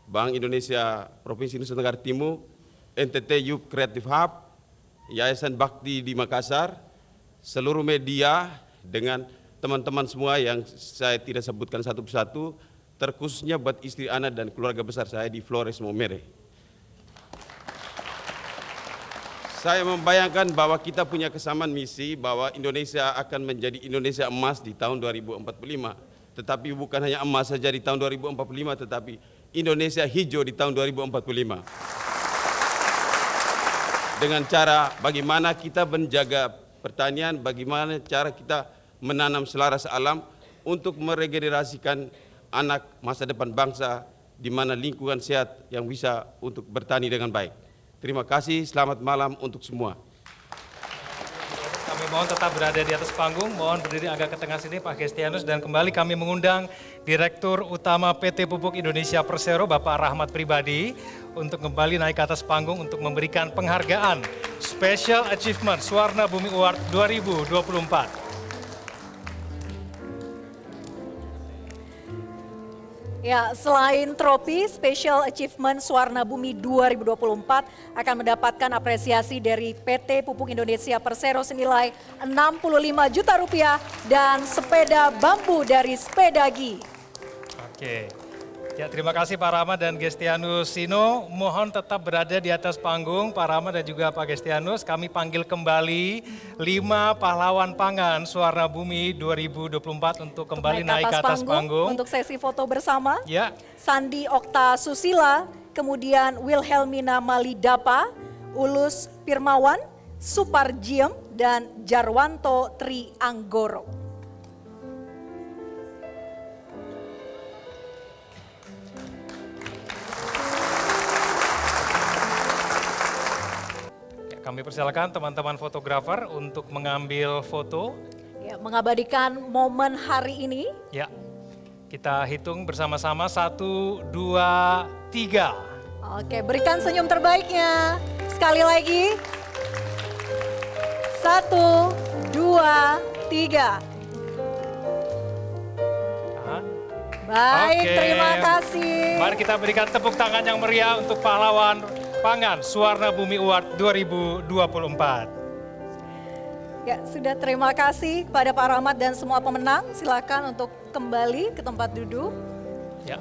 Bank Indonesia Provinsi Nusa Tenggara Timur, NTT Youth Creative Hub, Yayasan Bakti di Makassar, seluruh media dengan teman-teman semua yang saya tidak sebutkan satu persatu, terkhususnya buat istri anak dan keluarga besar saya di Flores Momere. Saya membayangkan bahwa kita punya kesamaan misi bahwa Indonesia akan menjadi Indonesia emas di tahun 2045. Tetapi bukan hanya emas saja di tahun 2045, tetapi Indonesia hijau di tahun 2045. Dengan cara bagaimana kita menjaga pertanian, bagaimana cara kita menanam selaras alam untuk meregenerasikan anak masa depan bangsa di mana lingkungan sehat yang bisa untuk bertani dengan baik. Terima kasih, selamat malam untuk semua. Kami mohon tetap berada di atas panggung, mohon berdiri agak ke tengah sini Pak Gestianus, dan kembali kami mengundang Direktur Utama PT Pupuk Indonesia Persero Bapak Rahmat Pribadi untuk kembali naik ke atas panggung untuk memberikan penghargaan Special Achievement Swarna Bumi Award 2024. Ya, selain trofi Special Achievement Swarna Bumi 2024 akan mendapatkan apresiasi dari PT Pupuk Indonesia Persero senilai Rp65 juta dan sepeda bambu dari Spedagi. Oke. Ya, terima kasih Pak Rahmat dan Gestianus Sino. Mohon tetap berada di atas panggung Pak Rahmat dan juga Pak Gestianus. Kami panggil kembali 5 pahlawan pangan Swarna Bumi 2024 untuk kembali naik ke atas panggung. Untuk sesi foto bersama. Ya. Sandi Okta Susila, kemudian Wilhelmina Malidapa, Ulus Firmawan, Suparjiem, dan Jarwanto Tri Anggoro. Kami persilakan teman-teman fotografer untuk mengambil foto. Ya, mengabadikan momen hari ini. Ya, kita hitung bersama-sama 1, 2, 3. Oke, berikan senyum terbaiknya. Sekali lagi. 1, 2, 3. Baik, Oke. terima kasih. Mari kita berikan tepuk tangan yang meriah untuk pahlawan pangan Swarna Bumi Award 2024. Ya, sudah terima kasih kepada Pak Rahmat dan semua pemenang. Silakan untuk kembali ke tempat duduk. Ya.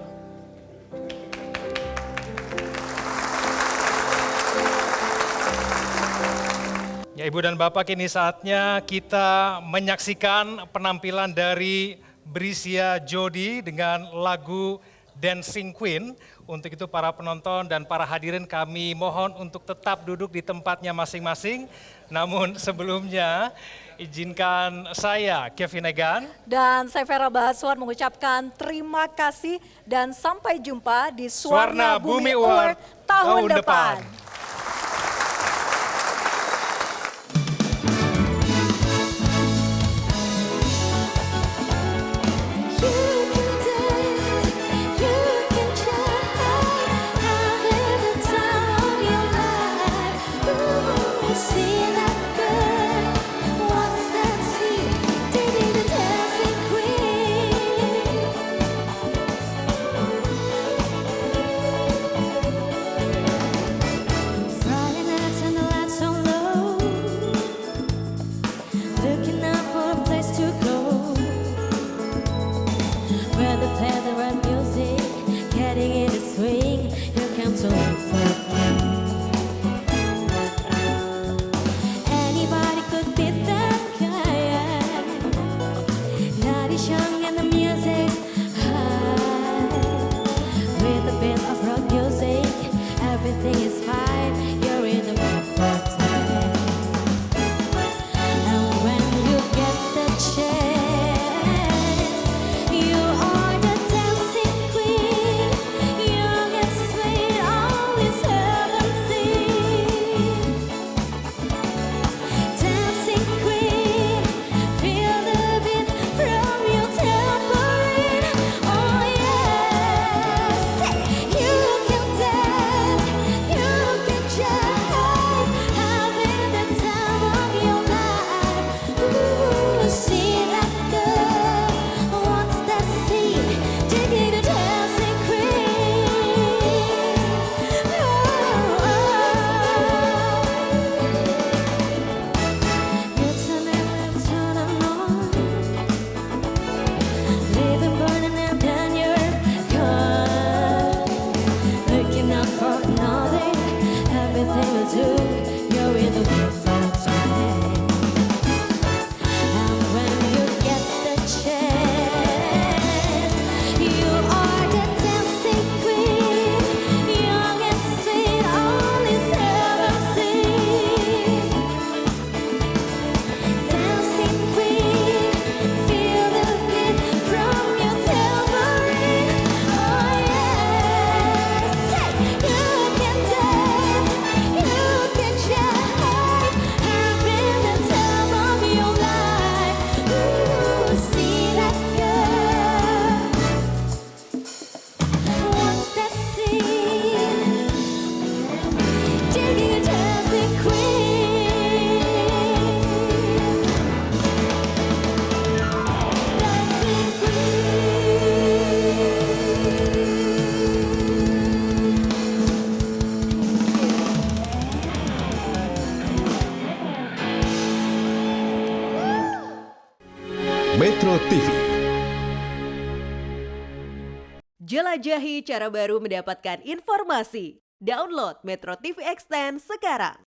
Ya, Ibu dan Bapak, kini saatnya kita menyaksikan penampilan dari Brisia Jodi dengan lagu Dancing Queen. Untuk itu para penonton dan para hadirin kami mohon untuk tetap duduk di tempatnya masing-masing. Namun sebelumnya izinkan saya Kevin Egan dan saya Vera Bahaswan mengucapkan terima kasih dan sampai jumpa di Swarna Bumi Award tahun depan. Metro TV. Jelajahi cara baru mendapatkan informasi. Download Metro TV Extend sekarang.